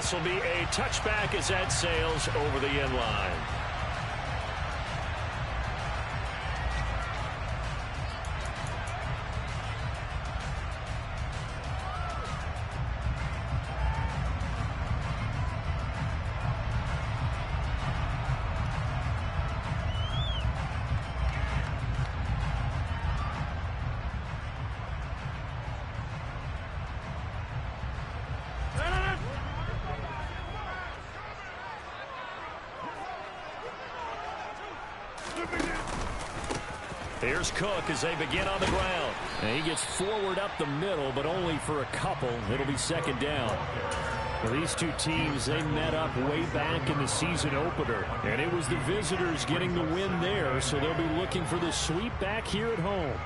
this will be a touchback as that sails over the end line. Here's Cook as they begin on the ground. And he gets forward up the middle, but only for a couple. It'll be second down. Well, these two teams, they met up way back in the season opener. And it was the visitors getting the win there, so they'll be looking for the sweep back here at home.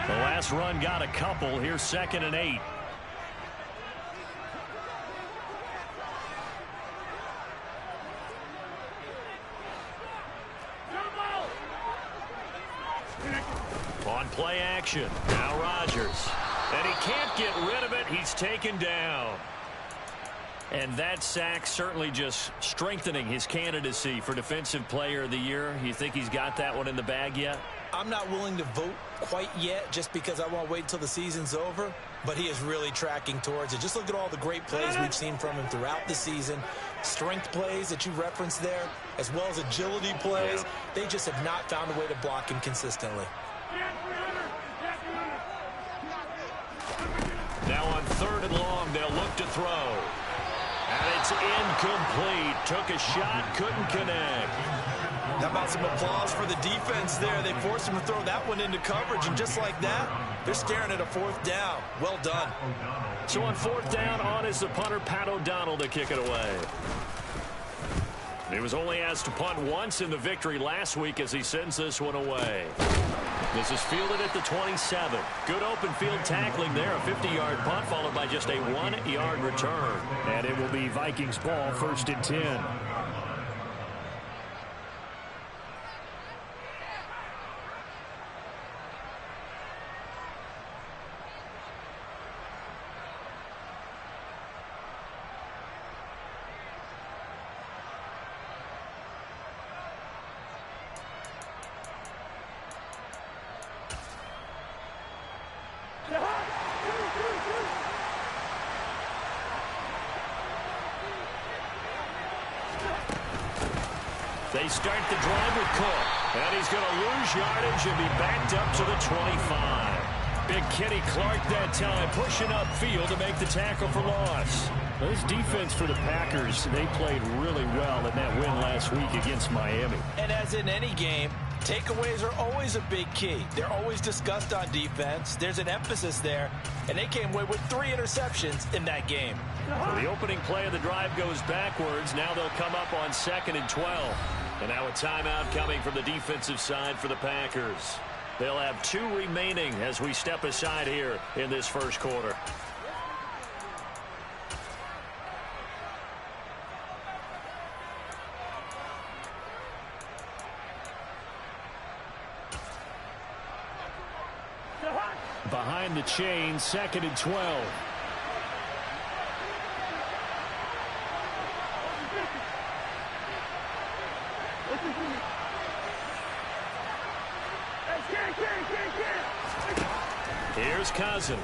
The last run got a couple. Here's 2nd and 8. On play action. Now Rodgers. And he can't get rid of it. He's taken down. And that sack certainly just strengthening his candidacy for Defensive Player of the Year. You think he's got that one in the bag yet? I'm not willing to vote quite yet just because I won't wait until the season's over, but he is really tracking towards it. Just look at all the great plays we've seen from him throughout the season. Strength plays that you referenced there, as well as agility plays. They just have not found a way to block him consistently. Now on 3rd and long, they'll look to throw. And it's incomplete. Took a shot, couldn't connect. How about some applause for the defense there? They forced him to throw that one into coverage, and just like that, they're staring at a 4th down. Well done. So on 4th down, on is the punter, Pat O'Donnell, to kick it away. He was only asked to punt once in the victory last week as he sends this one away. This is fielded at the 27. Good open field tackling there. A 50-yard punt followed by just a 1-yard return. And it will be Vikings ball, 1st and 10. They start the drive with Cook. And he's going to lose yardage and be backed up to the 25. Big Kenny Clark that time, pushing upfield to make the tackle for loss. This defense for the Packers, they played really well in that win last week against Miami. And as in any game, takeaways are always a big key. They're always discussed on defense. There's an emphasis there, and they came away with 3 interceptions in that game. So the opening play of the drive goes backwards. Now they'll come up on 2nd and 12. And now a timeout coming from the defensive side for the Packers. They'll have 2 remaining as we step aside here in this first quarter. Behind the chain, 2nd and 12. Here's Cousins.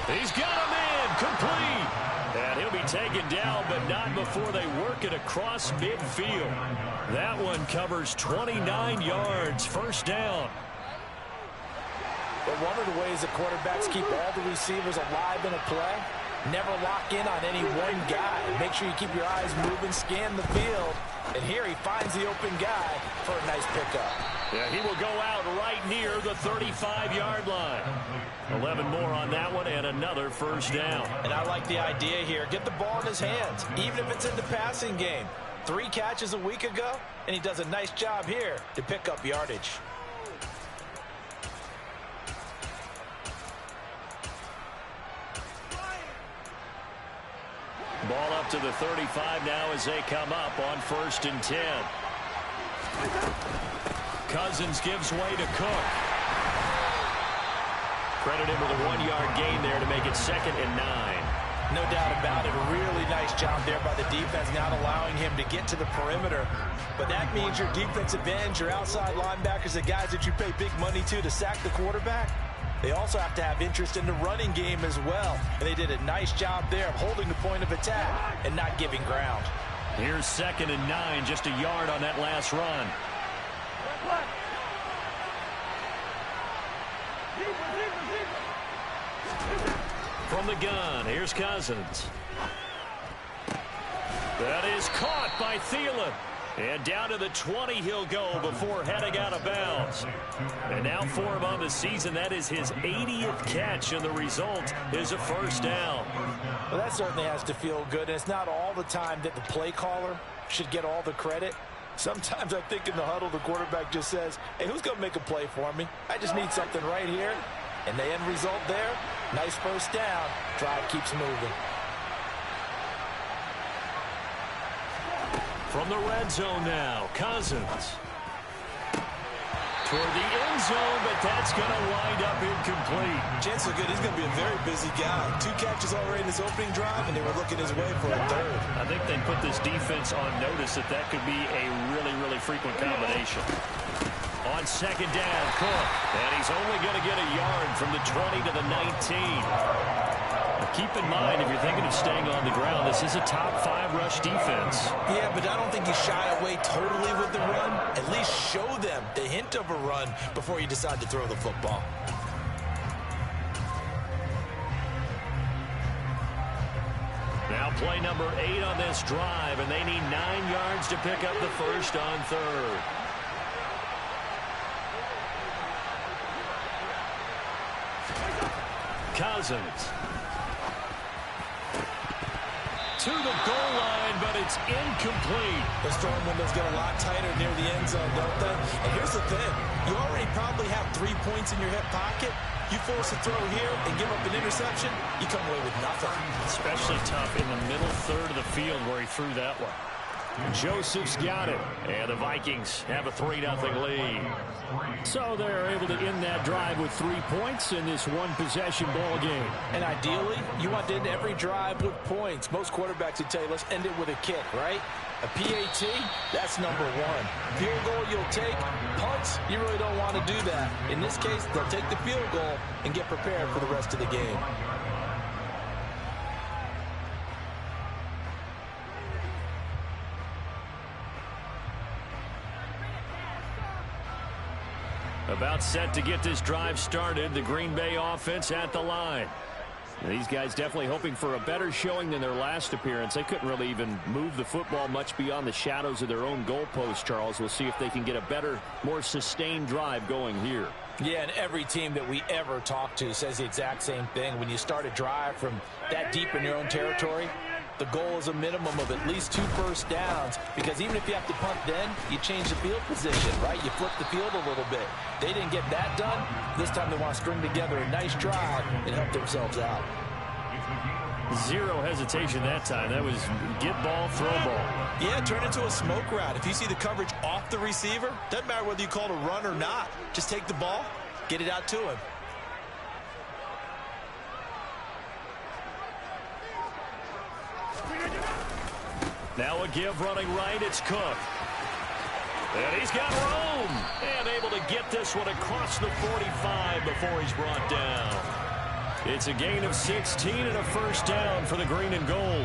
He's got him in, complete. And he'll be taken down, but not before they work it across midfield. That one covers 29 yards, 1st down. But one of the ways the quarterbacks keep all the receivers alive in a play, never lock in on any one guy. Make sure you keep your eyes moving, scan the field. And here he finds the open guy for a nice pickup. Yeah, he will go out right near the 35-yard line. 11 more on that one and another 1st down. And I like the idea here. Get the ball in his hands, even if it's in the passing game. 3 catches a week ago, and he does a nice job here to pick up yardage. Ball up to the 35 now as they come up on 1st and 10. Cousins gives way to Cook. Credit him with a 1-yard gain there to make it 2nd and 9. No doubt about it. A really nice job there by the defense, not allowing him to get to the perimeter. But that means your defensive ends, your outside linebackers, the guys that you pay big money to sack the quarterback, they also have to have interest in the running game as well. And they did a nice job there of holding the point of attack and not giving ground. Here's 2nd and 9, just a yard on that last run. From the gun, here's Cousins. That is caught by Thielen. And down to the 20 he'll go before heading out of bounds. And now for him on the season, that is his 80th catch, and the result is a 1st down. Well, that certainly has to feel good, and it's not all the time that the play caller should get all the credit. Sometimes I think in the huddle, the quarterback just says, hey, who's going to make a play for me? I just need something right here. And the end result there, nice 1st down. Drive keeps moving. From the red zone now, Cousins. Toward the end zone, but that's going to wind up incomplete. Chance so good, he's going to be a very busy guy. 2 catches already in his opening drive, and they were looking his way for a 3rd. I think they put this defense on notice that could be a really, really frequent combination. On 2nd down, Cook. And he's only going to get a yard from the 20 to the 19. Keep in mind, if you're thinking of staying on the ground, this is a top 5 rush defense. Yeah, but I don't think you shy away totally with the run. At least show them the hint of a run before you decide to throw the football. Now play number 8 on this drive, and they need 9 yards to pick up the 1st on 3rd. Cousins. To the goal line, but it's incomplete. The storm windows get a lot tighter near the end zone, don't they? And here's the thing. You already probably have 3 points in your hip pocket. You force a throw here and give up an interception, you come away with nothing. Especially tough in the middle 3rd of the field where he threw that one. Joseph's got it, and the Vikings have a 3-0 lead. So they're able to end that drive with 3 points in this one-possession ball game. And ideally, you want to end every drive with points. Most quarterbacks would tell you, let's end it with a kick, right? A PAT, that's number 1. Field goal you'll take. Punts, you really don't want to do that. In this case, they'll take the field goal and get prepared for the rest of the game. About set to get this drive started, the Green Bay offense at the line. These guys definitely hoping for a better showing than their last appearance. They couldn't really even move the football much beyond the shadows of their own goalpost, Charles. We'll see if they can get a better, more sustained drive going here. Yeah, and every team that we ever talk to says the exact same thing. When you start a drive from that deep in your own territory, the goal is a minimum of at least 2 first downs, because even if you have to punt then, you change the field position, right? You flip the field a little bit. They didn't get that done. This time they want to string together a nice drive and help themselves out. Zero hesitation that time. That was get ball, throw ball. Yeah, turn into a smoke route. If you see the coverage off the receiver, doesn't matter whether you call it a run or not. Just take the ball, get it out to him. Now a give running right, it's Cook. And he's got room. And able to get this one across the 45 before he's brought down. It's a gain of 16 and a first down for the green and gold.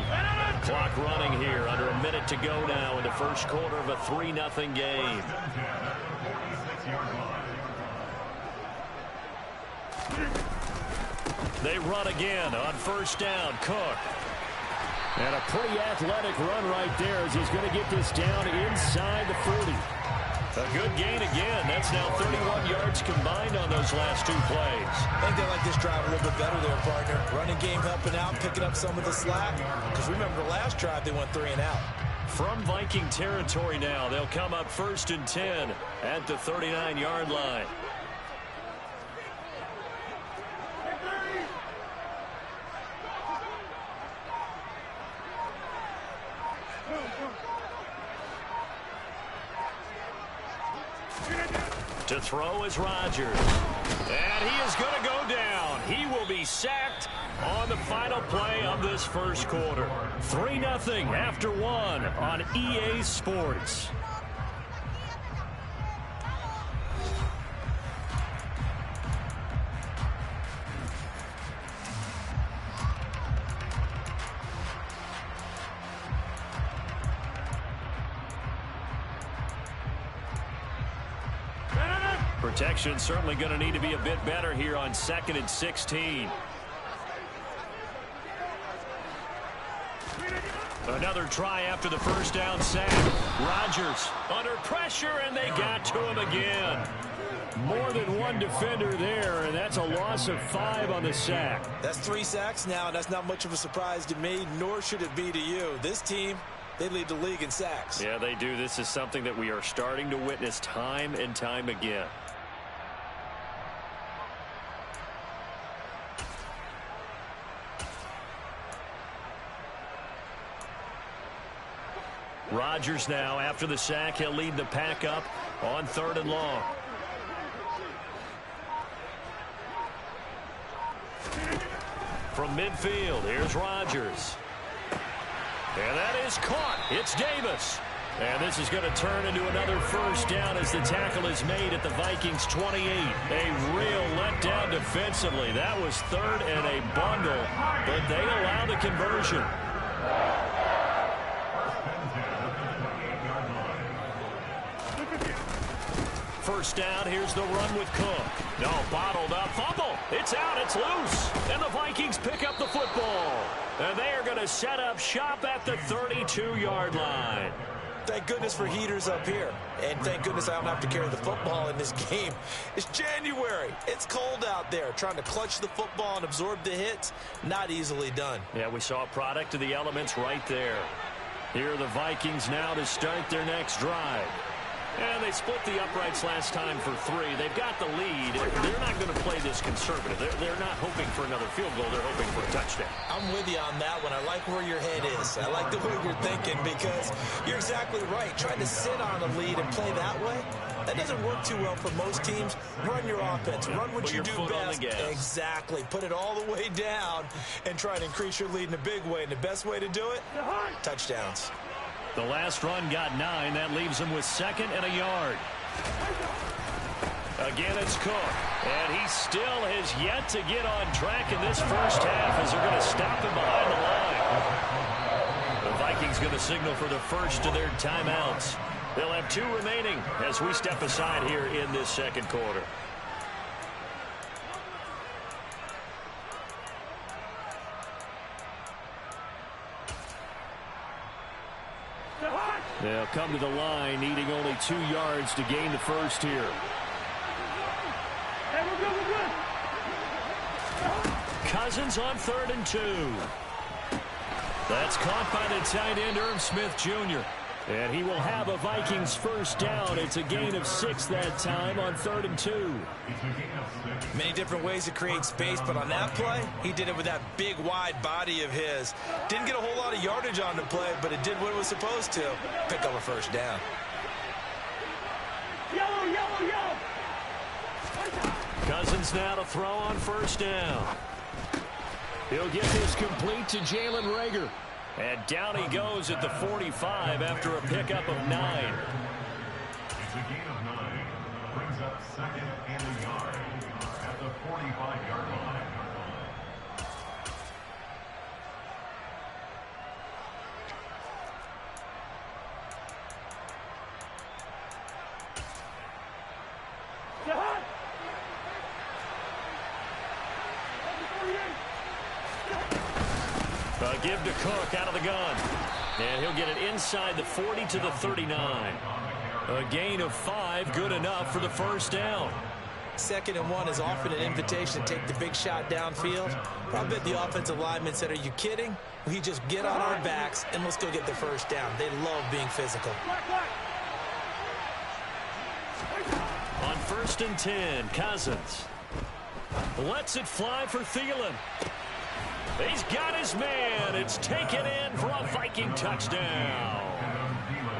Clock running here, under a minute to go now in the first quarter of a 3-0 game. They run again on first down, Cook. And a pretty athletic run right there as he's going to get this down inside the 40. A good gain again. That's now 31 yards combined on those last 2 plays. I think they like this drive a little bit better there, partner. Running game helping out, picking up some of the slack. Because remember, the last drive they went 3 and out. From Viking territory now, they'll come up 1st and 10 at the 39-yard line. To throw is Rodgers. And he is going to go down. He will be sacked on the final play of this first quarter. 3-0 after 1 on EA Sports. Protection certainly going to need to be a bit better here on 2nd and 16. Another try after the first down sack. Rodgers under pressure, and they got to him again. More than one defender there, and that's a loss of 5 on the sack. That's 3 sacks now, and that's not much of a surprise to me, nor should it be to you. This team, they lead the league in sacks. Yeah, they do. This is something that we are starting to witness time and time again. Rodgers now, after the sack, he'll lead the pack up on 3rd and long. From midfield, here's Rodgers. And that is caught. It's Davis. And this is going to turn into another first down as the tackle is made at the Vikings 28. A real letdown defensively. That was 3rd and a bundle, but they allow the conversion. First down, here's the run with Cook. No, bottled up, fumble. It's out, it's loose. And the Vikings pick up the football. And they are going to set up shop at the 32-yard line. Thank goodness for heaters up here. And thank goodness I don't have to carry the football in this game. It's January. It's cold out there. Trying to clutch the football and absorb the hits, not easily done. Yeah, we saw a product of the elements right there. Here are the Vikings now to start their next drive. And they split the uprights last time for 3. They've got the lead. They're not going to play this conservative. They're not hoping for another field goal. They're hoping for a touchdown. I'm with you on that one. I like where your head is. I like the way you're thinking because you're exactly right. Trying to sit on a lead and play that way, that doesn't work too well for most teams. Run your offense. Run what you do best. Exactly. Put it all the way down and try to increase your lead in a big way. And the best way to do it, touchdowns. The last run got 9. That leaves him with 2nd and a yard. Again, it's Cook. And he still has yet to get on track in this first half as they're going to stop him behind the line. The Vikings going to signal for the first of their timeouts. They'll have 2 remaining as we step aside here in this second quarter. They'll come to the line, needing only 2 yards to gain the first here. Hey, we're good. Cousins on 3rd and 2. That's caught by the tight end, Irv Smith Jr. And he will have a Vikings first down. It's a gain of 6 that time on 3rd and 2. Many different ways to create space, but on that play, he did it with that big, wide body of his. Didn't get a whole lot of yardage on the play, but it did what it was supposed to. Pick up a first down. Yellow. Cousins now to throw on first down. He'll get this complete to Jalen Reagor. And down he goes at the 45 after a pickup of 9. It's a gain of 9. Brings up 2nd and a yard at the 45-yard line. Give to Cook out of the gun. And he'll get it inside the 40 to the 39. A gain of 5, good enough for the first down. 2nd and 1 is often an invitation to take the big shot downfield. I bet the offensive lineman said, are you kidding? We just get on our backs and let's go get the first down. They love being physical. On 1st and 10, Cousins lets it fly for Thielen. He's got his man. It's taken in for a Viking touchdown.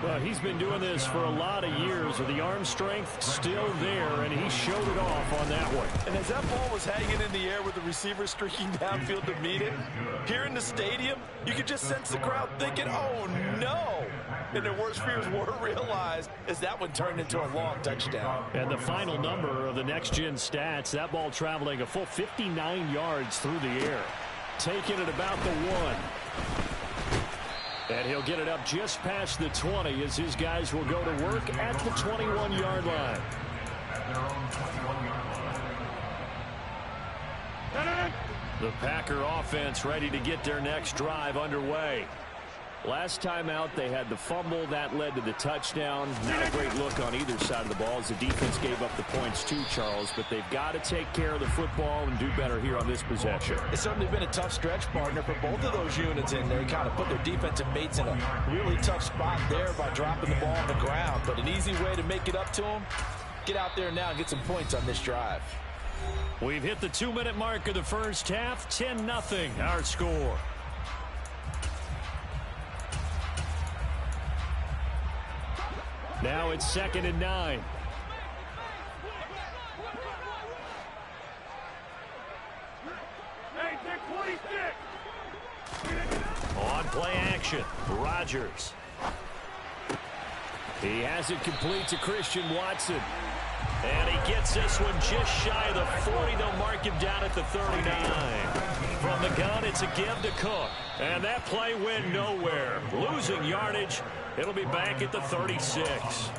Well, he's been doing this for a lot of years with the arm strength still there, and he showed it off on that one. And as that ball was hanging in the air with the receiver streaking downfield to meet it, here in the stadium, you could just sense the crowd thinking, oh, no. And their worst fears were realized as that one turned into a long touchdown. And the final number of the next-gen stats, that ball traveling a full 59 yards through the air. Taking it about the 1. And he'll get it up just past the 20 as his guys will go to work at the 21-yard line. The Packer offense ready to get their next drive underway. Last time out, they had the fumble. That led to the touchdown. Not a great look on either side of the ball as the defense gave up the points too, Charles. But they've got to take care of the football and do better here on this possession. It's certainly been a tough stretch, partner, for both of those units in there. Kind of put their defensive mates in a really tough spot there by dropping the ball on the ground. But an easy way to make it up to them, get out there now and get some points on this drive. We've hit the 2-minute mark of the first half. 10-0 our score. Now it's 2nd and 9. On play action, Rodgers. He has it complete to Christian Watson. And he gets this one just shy of the 40. They'll mark him down at the 39. From the gun, it's a give to Cook. And that play went nowhere. Losing yardage. It'll be back at the 36.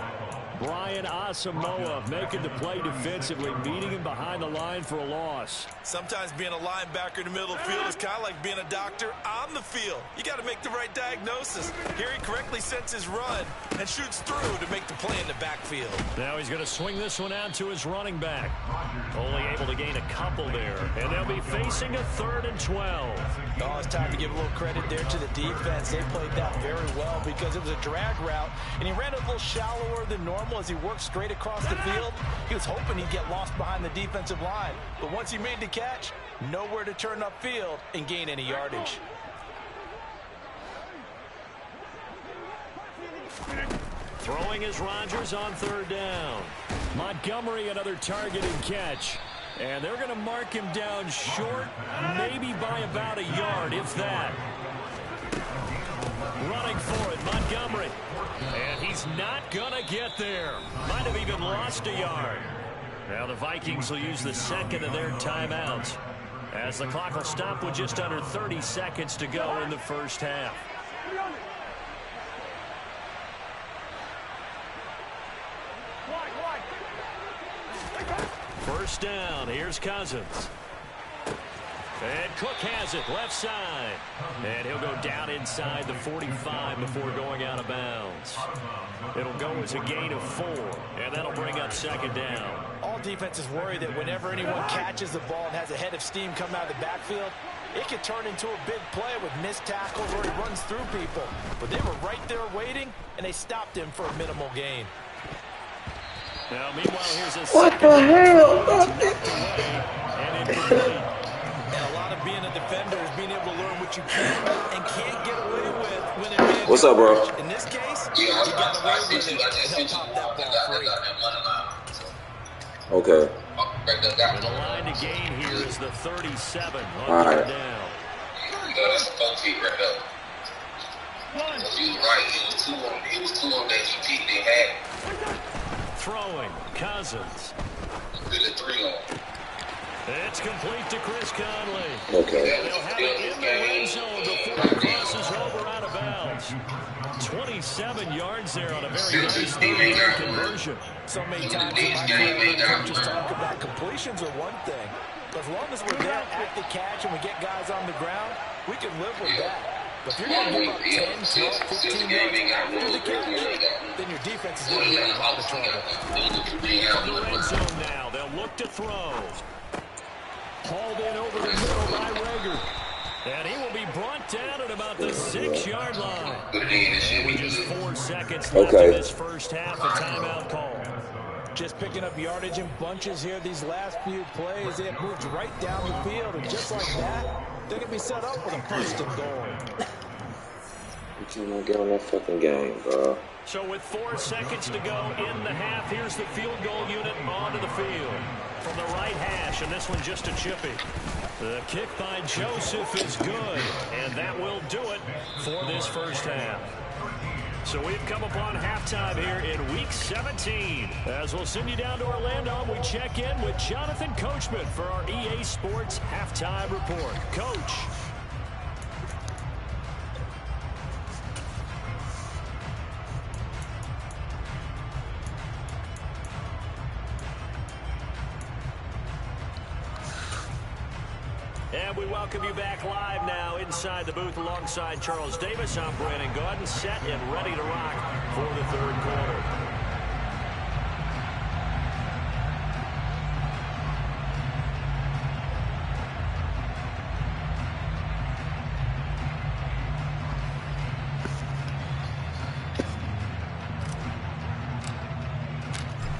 Brian Asamoah making the play defensively, meeting him behind the line for a loss. Sometimes being a linebacker in the middle of the field is kind of like being a doctor on the field. You got to make the right diagnosis. Here he correctly sets his run and shoots through to make the play in the backfield. Now he's going to swing this one out to his running back. Only able to gain a couple there. And they'll be facing a 3rd and 12. Oh, it's time to give a little credit there to the defense. They played that very well because it was a drag route, and he ran a little shallower than normal as he worked straight across the field. He was hoping he'd get lost behind the defensive line, but once he made the catch, nowhere to turn upfield and gain any yardage. Throwing is Rodgers on 3rd down. Montgomery another target and catch. And they're going to mark him down short, maybe by about a yard, if that. Running for it, Montgomery. And he's not going to get there. Might have even lost a yard. Now the Vikings will use the 2nd of their timeouts, as the clock will stop with just under 30 seconds to go in the first half. First down, here's Cousins. And Cook has it, left side. And he'll go down inside the 45 before going out of bounds. It'll go as a gain of 4, and that'll bring up 2nd down. All defenses worry that whenever anyone catches the ball and has a head of steam coming out of the backfield, it could turn into a big play with missed tackles or he runs through people. But they were right there waiting, and they stopped him for a minimal gain. Now, meanwhile, here's a what the hell? And incomplete. And a lot of being a defender is being able to learn what you can and can't get away with when it being What's up, bro? In this case, you got away with it and help pop that ball free. Okay. And the line to gain here is the 37 on All right. 3rd down. That's 4 feet right there. He was right. He was two on that GP they had. Throwing, Cousins. Did a 3 on. It's complete to Chris Conley. Okay. They'll have it in the red zone before it crosses over out of bounds. 27 yards there on a very nice 3rd conversion. So many times in my career, coaches talk about completions are one thing. But as long as we're there at the catch and we get guys on the ground, we can live with that. But if you're going to give up 10, 12, 15 yards after the catch, then your defense is going to be in a lot of trouble. From the red zone now, they'll look to throw. Hauled in over the middle by Rager. And he will be brought down at about the 6-yard line. And with just 4 seconds left in this first half, a timeout call. Just picking up yardage in bunches here these last few plays. They have moved right down the field, and just like that, they're going to be set up with a 1st and goal. You cannot get on that fucking game, bro. So with 4 seconds to go in the half, here's the field goal unit onto the field. From the right hash, and this one just a chippy. The kick by Joseph is good, and that will do it for this first half. So we've come upon halftime here in Week 17. As we'll send you down to Orlando, we check in with Jonathan Coachman for our EA Sports Halftime Report. Coach. And we welcome you back live now inside the booth alongside Charles Davis. I'm Brandon Gaudin, set and ready to rock for the third quarter.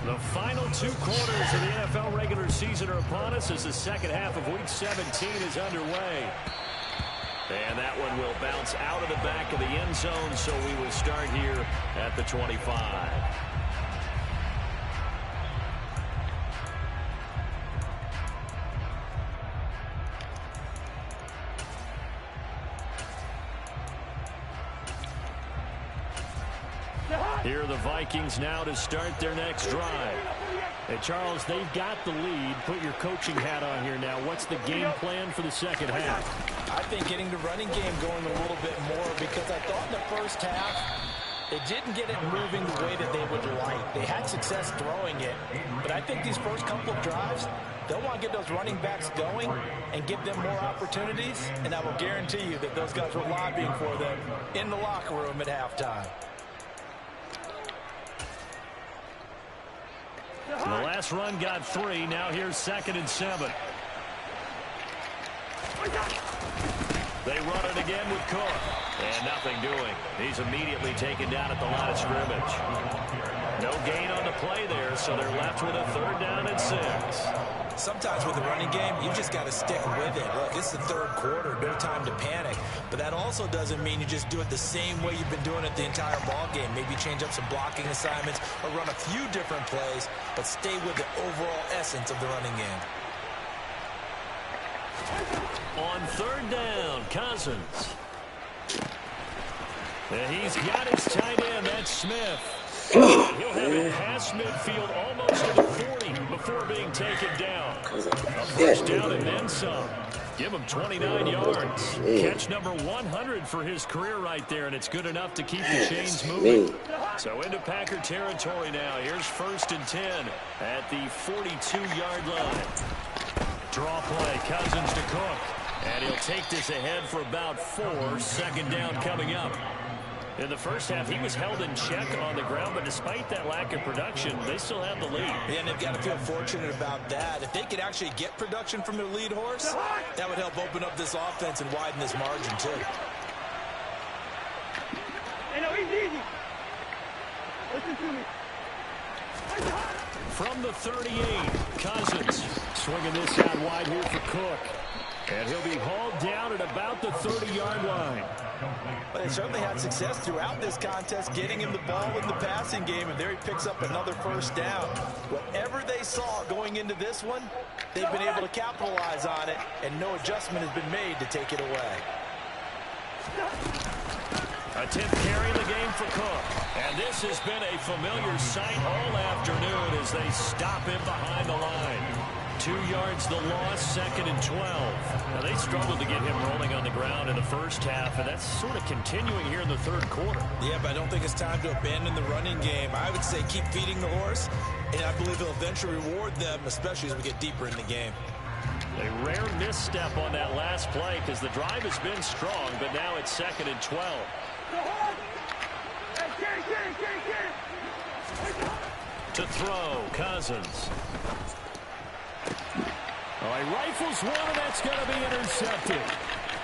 The final 2 quarters of the NFL regular season are upon us as the second half of Week 17 is underway. And that one will bounce out of the back of the end zone, so we will start here at the 25. Here are the Vikings now to start their next drive. Hey, Charles, they've got the lead. Put your coaching hat on here now. What's the game plan for the second half? I think getting the running game going a little bit more, because I thought in the first half they didn't get it moving the way that they would like. They had success throwing it, but I think these first couple of drives, they'll want to get those running backs going and give them more opportunities, and I will guarantee you that those guys were lobbying for them in the locker room at halftime. The last run got 3. Now here's 2nd and 7. They run it again with Cook. And nothing doing. He's immediately taken down at the line of scrimmage. No gain on the play there, so they're left with a 3rd down and 6. Sometimes with the running game, you just got to stick with it. Look, it's the third quarter, no time to panic. But that also doesn't mean you just do it the same way you've been doing it the entire ball game. Maybe change up some blocking assignments or run a few different plays, but stay with the overall essence of the running game. On 3rd down, Cousins. And he's got his tight end, that's Smith. He'll have it past midfield almost to the 40 before being taken down. A first down and then some. Give him 29 yards. Catch number 100 for his career right there, and it's good enough to keep the chains moving. So into Packer territory now. Here's 1st and 10 at the 42-yard line. Draw play, Cousins to Cook. And he'll take this ahead for about 4. 2nd down coming up. In the first half, he was held in check on the ground, but despite that lack of production, they still have the lead. Yeah, and they've got to feel fortunate about that. If they could actually get production from their lead horse, that would help open up this offense and widen this margin, too. Hey, no, he's easy. Listen to me. From the 38, Cousins swinging this out wide here for Cook. And he'll be hauled down at about the 30-yard line. But they certainly had success throughout this contest, getting him the ball in the passing game, and there he picks up another 1st down. Whatever they saw going into this one, they've been able to capitalize on it, and no adjustment has been made to take it away. A 10th carry in the game for Cook. And this has been a familiar sight all afternoon as they stop him behind the line. 2 yards the loss, 2nd and 12. Now they struggled to get him rolling on the ground in the first half, and that's sort of continuing here in the 3rd quarter. Yeah, but I don't think it's time to abandon the running game. I would say keep feeding the horse, and I believe he'll eventually reward them, especially as we get deeper in the game. A rare misstep on that last play because the drive has been strong, but now it's 2nd and 12. To throw, Cousins. Oh, he rifles one, and that's going to be intercepted.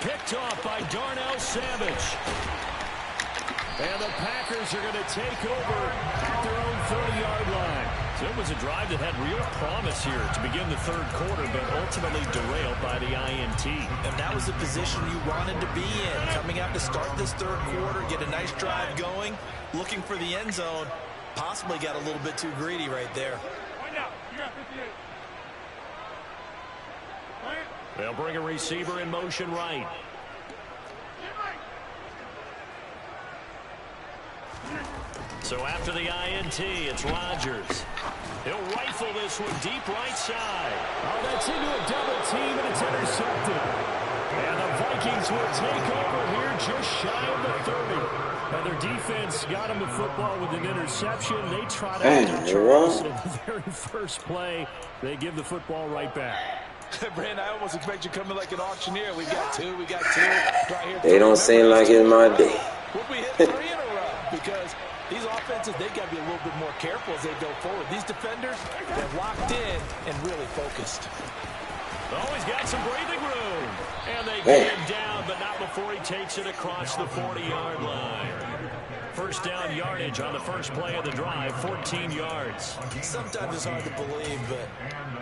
Picked off by Darnell Savage. And the Packers are going to take over at their own 30-yard line. It was a drive that had real promise here to begin the third quarter, but ultimately derailed by the INT. And that was the position you wanted to be in. Coming out to start this third quarter, get a nice drive going, looking for the end zone. Possibly got a little bit too greedy right there. They'll bring a receiver in motion right. So after the INT, it's Rodgers. He'll rifle this one deep right side. Oh, that's into a double team, and it's intercepted. And the Vikings will take over here just shy of the 30. And their defense got him the football with an interception. They trot out to Charles on the very first play. They give the football right back. Brand, I almost expect you coming like an auctioneer. We got two. Right here. They don't seem like it's my day. We'll be hitting 3 in a row because these offenses, they got to be a little bit more careful as they go forward. These defenders, they're locked in and really focused. Oh, he's got some breathing room. And they get him down, but not before he takes it across the 40-yard line. First down yardage on the first play of the drive, 14 yards. Sometimes it's hard to believe, but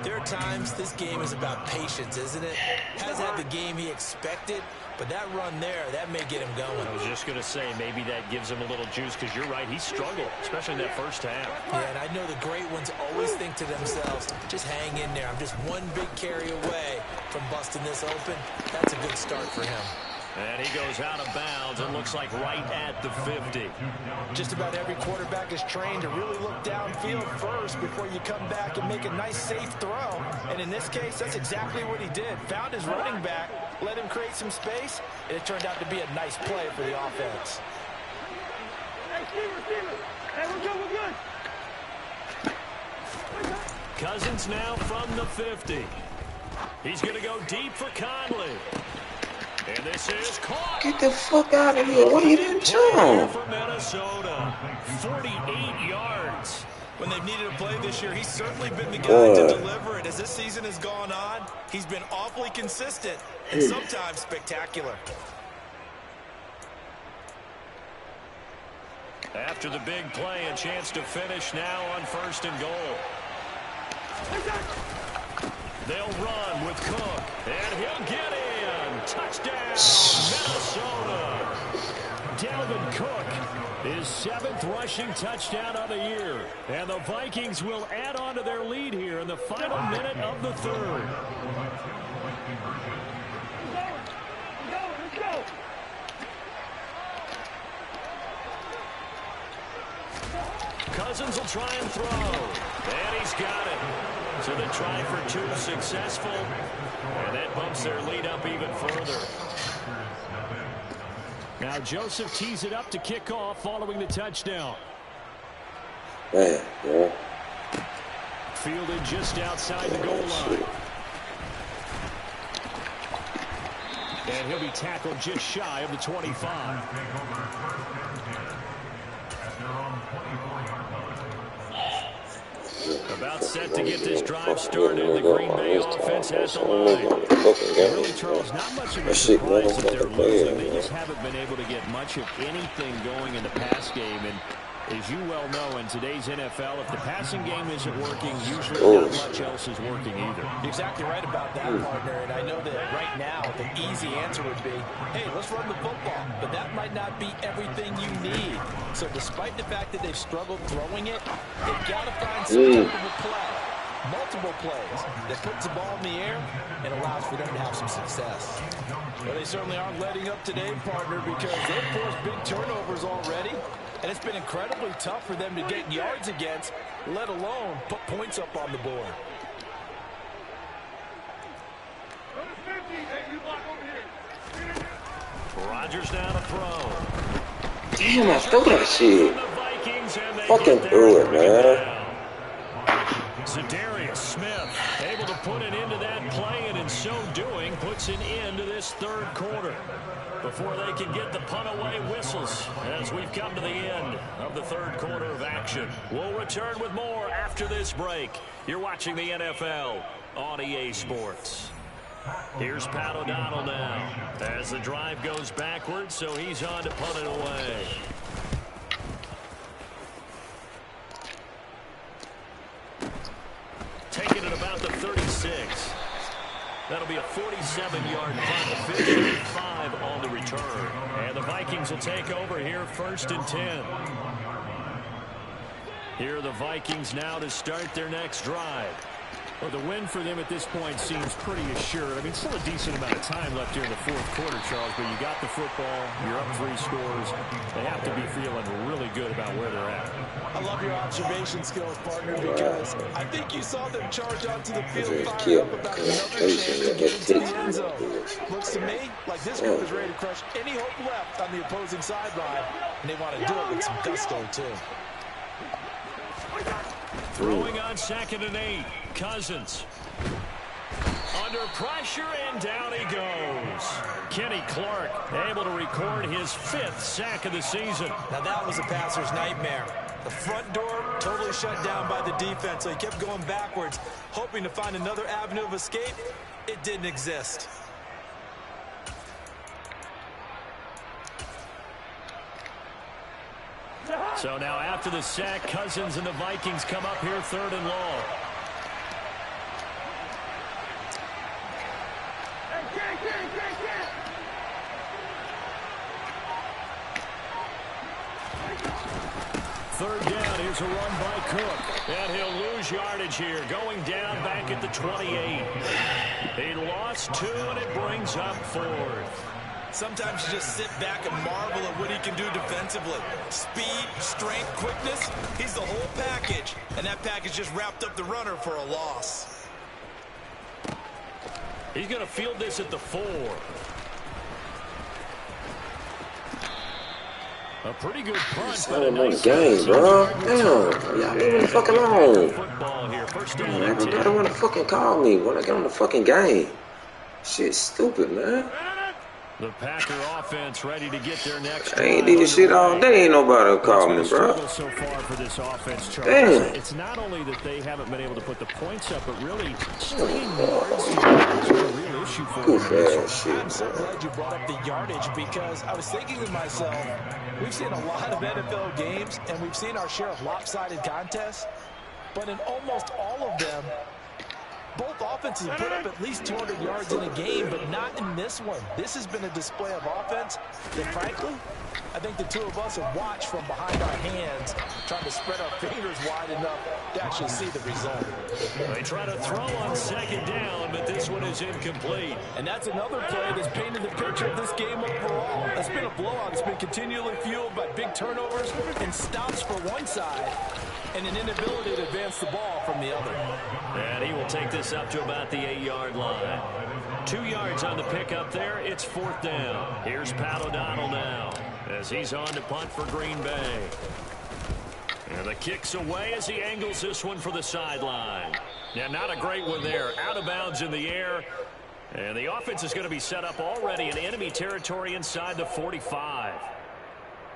there are times this game is about patience, isn't it? Has had the game he expected, but that run there, that may get him going. I was just going to say, maybe that gives him a little juice, because you're right, he struggled, especially in that first half. Yeah, and I know the great ones always think to themselves, just hang in there. I'm just one big carry away from busting this open. That's a good start for him. And he goes out of bounds, it looks like right at the 50. Just about every quarterback is trained to really look downfield first before you come back and make a nice, safe throw. And in this case, that's exactly what he did. Found his running back, let him create some space, and it turned out to be a nice play for the offense. Hey, Steve. Hey, we're good. Cousins now from the 50. He's going to go deep for Conley. And this is caught. Get the fuck out of here. What are you doing? For Minnesota, 48 yards. When they've needed a play this year, he's certainly been the guy to deliver it. As this season has gone on, he's been awfully consistent and sometimes spectacular. After the big play, a chance to finish now on 1st and goal. They'll run with Cook, and he'll get in. Touchdown, Minnesota. Dalvin Cook, his 7th rushing touchdown of the year. And the Vikings will add on to their lead here in the final minute of the third. Let's go. Cousins will try and throw. And he's got it. So the try for 2 successful. And that bumps their lead up even further. Now Joseph tees it up to kick off following the touchdown. Fielded just outside the goal line. And he'll be tackled just shy of the 25. About set to get this drive started. The Green Bay offense has the line. Really, Charles, not much of a surprise that they're losing. They just haven't been able to get much of anything going in the pass game. And as you well know, in today's NFL, if the passing game isn't working, usually not much else is working either. You're exactly right about that, partner. And I know that right now the easy answer would be, hey, let's run the football. But that might not be everything you need. So despite the fact that they've struggled throwing it, they've got to find some type of a play. Multiple plays that puts the ball in the air and allows for them to have some success. Well, they certainly aren't letting up today, partner, because they've forced big turnovers already. And it's been incredibly tough for them to get yards against, let alone put points up on the board. Rodgers now to throw. Damn, I threw that shit. Fucking threw it, man. Zadarius Smith able to put an end to that play, and in so doing puts an end to this third quarter before they can get the punt away whistles as we've come to the end of the third quarter of action. We'll return with more after this break. You're watching the NFL on EA Sports. Here's Pat O'Donnell now as the drive goes backwards, so he's on to punt it away. 26. That'll be a 47-yard punt, 55 on the return. And the Vikings will take over here, 1st and 10. Here are the Vikings now to start their next drive. Well, the win for them at this point seems pretty assured. I mean, still a decent amount of time left here in the 4th quarter, Charles, but you got the football, you're up 3 scores. They have to be feeling really good about where they're at. I love your observation skills, partner, because I think you saw them charge onto the field, fire up about another chance to get into the end zone. Looks to me like this group is ready to crush any hope left on the opposing sideline, and they want to do it with some gusto, too. Throwing on 2nd and 8. Cousins. Under pressure, and down he goes. Kenny Clark able to record his 5th sack of the season. Now that was a passer's nightmare. The front door totally shut down by the defense, so he kept going backwards, hoping to find another avenue of escape. It didn't exist. So now after the sack, Cousins and the Vikings come up here 3rd and long. Third down, here's a run by Cook. And he'll lose yardage here, going down back at the 28. He lost 2, and it brings up 4th. Sometimes you just sit back and marvel at what he can do defensively. Speed, strength, quickness, he's the whole package. And that package just wrapped up the runner for a loss. He's going to field this at the 4. A pretty good punt. But a nice game, bro. Damn. Y'all leave me the fuck alone. Everybody want to fucking call me when I get on the fucking game. Shit's stupid, man. The Packer offense ready to get their next. I ain't did shit all day. Ain't nobody call me, bro. So far for this offense, Charles. Damn. It's not only that they haven't been able to put the points up, but really staying yards is a real issue for them. I'm so glad you brought up the yardage, because I was thinking to myself, we've seen a lot of NFL games and we've seen our share of lopsided contests, but in almost all of them, both offenses put up at least 200 yards in a game, but not in this one. This has been a display of offense that, frankly, I think the two of us have watched from behind our hands, trying to spread our fingers wide enough to actually see the result. They try to throw on 2nd down, but this one is incomplete. And that's another play that's painted the picture of this game overall. It's been a blowout. It's been continually fueled by big turnovers and stops for one side, and an inability to advance the ball from the other. And he will take this up to about the 8-yard line. 2 yards on the pickup there. It's 4th down. Here's Pat O'Donnell now as he's on to punt for Green Bay. And the kick's away as he angles this one for the sideline. Now, not a great one there. Out of bounds in the air. And the offense is going to be set up already in enemy territory inside the 45.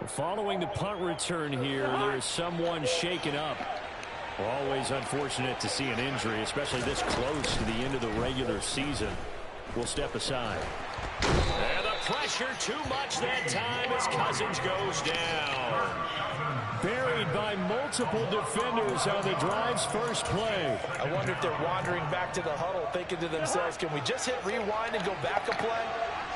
Following the punt return here, there is someone shaken up. Always unfortunate to see an injury, especially this close to the end of the regular season. We'll step aside. And the pressure too much that time as Cousins goes down. Buried by multiple defenders on the drive's first play. I wonder if they're wandering back to the huddle thinking to themselves, can we just hit rewind and go back a play?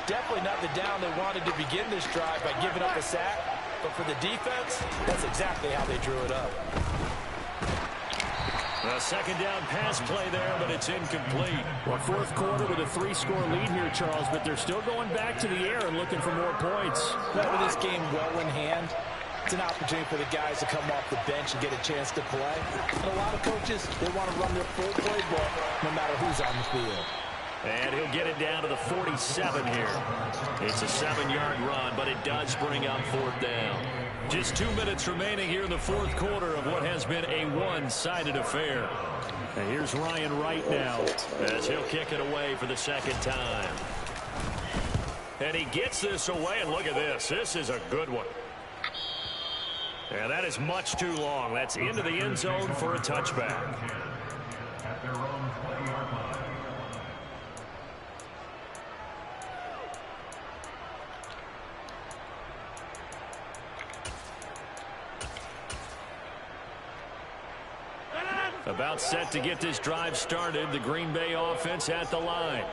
Definitely not the down they wanted to begin this drive by giving up a sack. But for the defense, that's exactly how they drew it up. A 2nd down pass play there, but it's incomplete. Well, 4th quarter with a 3-score lead here, Charles, but they're still going back to the air and looking for more points. With this game well in hand, it's an opportunity for the guys to come off the bench and get a chance to play. And a lot of coaches, they want to run their full playbook no matter who's on the field. And he'll get it down to the 47 here. It's a 7-yard run, but it does bring up 4th down. Just 2 minutes remaining here in the 4th quarter of what has been a one-sided affair. And here's Ryan Wright now as he'll kick it away for the 2nd time. And he gets this away, and look at this. This is a good one. And that is much too long. That's into the end zone for a touchback. At their own 20-yard line. About set to get this drive started. The Green Bay offense at the line.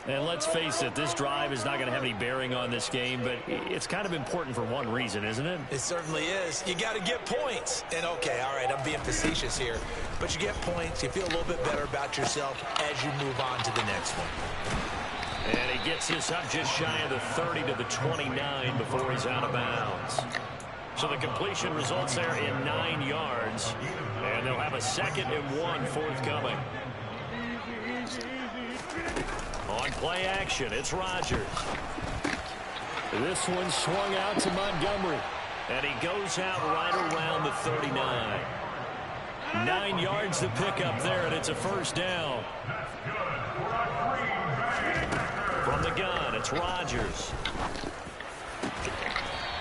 And let's face it, this drive is not going to have any bearing on this game, but it's kind of important for one reason, isn't it? It certainly is. You got to get points. And, okay, all right, I'm being facetious here. But you get points. You feel a little bit better about yourself as you move on to the next one. And he gets this up just shy of the 30 to the 29 before he's out of bounds. So the completion results there in 9 yards. And they'll have a 2nd and 1 forthcoming. On play action, it's Rodgers. This one swung out to Montgomery. And he goes out right around the 39. 9 yards to pick up there, and it's a first down. From the gun, it's Rodgers.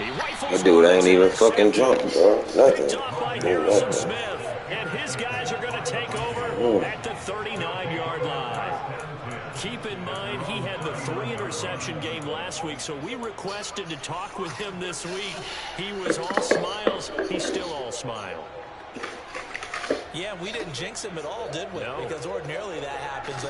That dude ain't even fucking jumping, bro. Nothing. Smith, and his guys are going to take over at the 39-yard line. Keep in mind, he had the 3-interception game last week, so we requested to talk with him this week. He was all smiles. He's still all smile. Yeah, we didn't jinx him at all, did we? No. Because ordinarily that happens.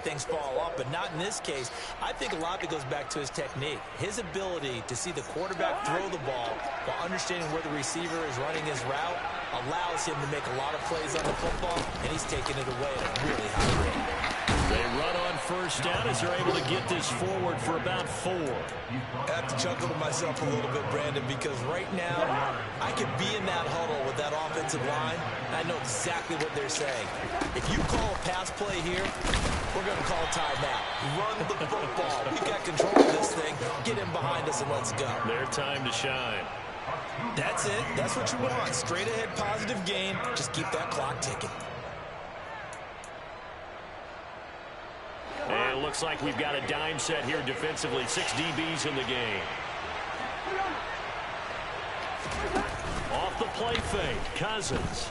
Things fall off, but not in this case. I think a lot of it goes back to his technique. His ability to see the quarterback throw the ball while understanding where the receiver is running his route allows him to make a lot of plays on the football, and he's taking it away at a really high rate. They run on first down as they're able to get this forward for about 4. I have to chuckle to myself a little bit, Brandon, because right now I could be in that huddle with that offensive line, and I know exactly what they're saying. If you call a pass play here, we're going to call a timeout. Run the football. We've got control of this thing. Get in behind us and let's go. Their time to shine. That's it. That's what you want. Straight ahead positive game. Just keep that clock ticking. And it looks like we've got a dime set here defensively. 6 DBs in the game. Off the play fake, Cousins.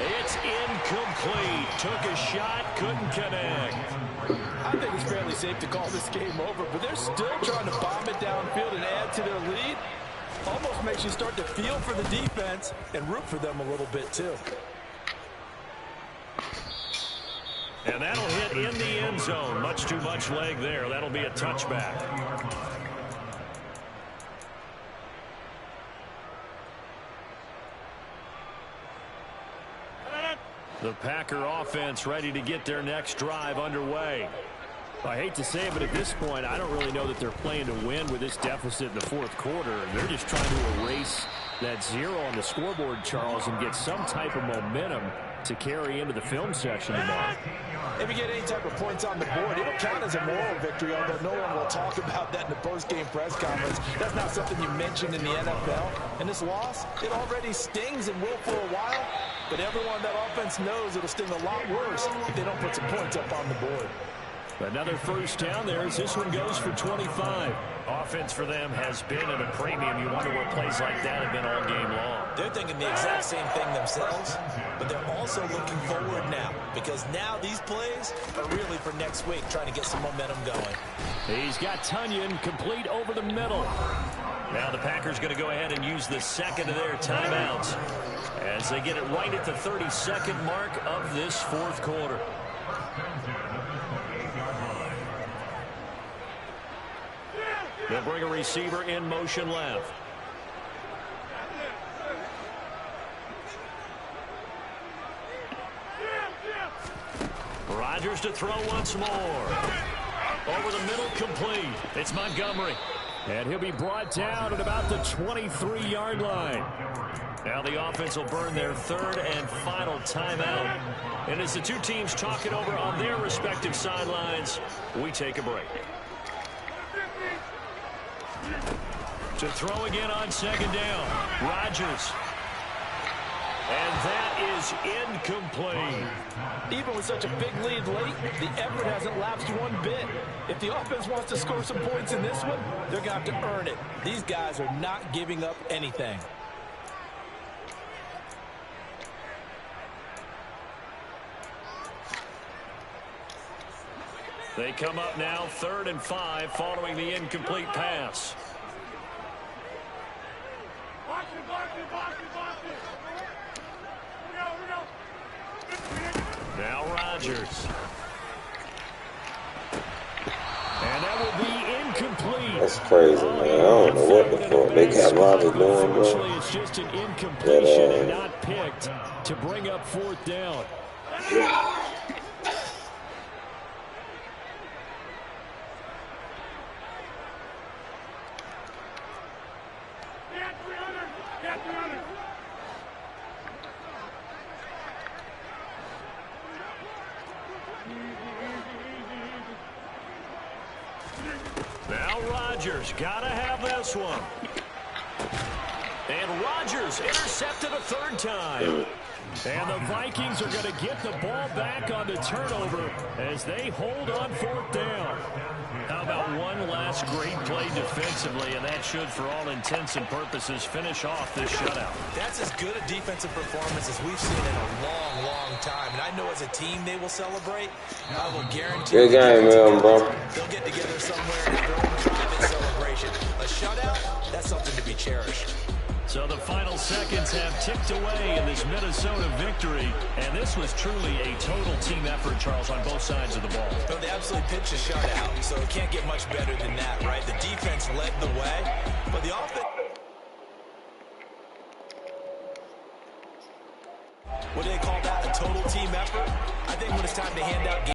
It's incomplete. Took a shot, couldn't connect. I think it's fairly safe to call this game over, but they're still trying to bomb it downfield and add to their lead. Almost makes you start to feel for the defense and root for them a little bit too. And that'll hit in the end zone. Much too much leg there. That'll be a touchback. The Packer offense ready to get their next drive underway. I hate to say it, but at this point, I don't really know that they're playing to win with this deficit in the 4th quarter. They're just trying to erase that 0 on the scoreboard, Charles, and get some type of momentum to carry into the film section tomorrow. If you get any type of points on the board, it'll count as a moral victory, although no one will talk about that in the post-game press conference. That's not something you mentioned in the NFL. And this loss, it already stings and will for a while, but everyone on that offense knows it'll sting a lot worse if they don't put some points up on the board. Another first down there as this one goes for 25. Offense for them has been at a premium. You wonder what plays like that have been all game long. They're thinking the exact same thing themselves, but they're also looking forward now because now these plays are really for next week, trying to get some momentum going. He's got Tunyon complete over the middle. Now the Packers going to go ahead and use the second of their timeouts as they get it right at the 32nd mark of this 4th quarter. They'll bring a receiver in motion left. Rodgers to throw once more. Over the middle, complete. It's Montgomery. And he'll be brought down at about the 23-yard line. Now the offense will burn their 3rd and final timeout. And as the two teams talk it over on their respective sidelines, we take a break. To throw again on 2nd down. Rodgers. And that is incomplete. Even with such a big lead late, the effort hasn't lapsed one bit. If the offense wants to score some points in this one, they're going to have to earn it. These guys are not giving up anything. They come up now 3rd and 5 following the incomplete pass. Now Rodgers. And that will be incomplete. That's crazy, man. I don't know what the fuck they got Rodgers doing, bro. Unfortunately, it's just an incompletion and not picked to bring up 4th down. Now Rodgers, gotta have this one. And Rodgers intercepted a 3rd time. And the Vikings are going to get the ball back on the turnover as they hold on 4th down. How about one last great play defensively, and that should, for all intents and purposes, finish off this shutout. That's as good a defensive performance as we've seen in a long, long time. And I know as a team they will celebrate. I will guarantee good game, man, bro. They'll get together somewhere and have their own private celebration. A shutout, that's something to be cherished. So the final seconds have ticked away in this Minnesota victory, and this was truly a total team effort, Charles, on both sides of the ball. No, they absolutely pitched a shutout, so it can't get much better than that, right? The defense led the way, but the offense... What do they call that, a total team effort? I think when it's time to hand out games...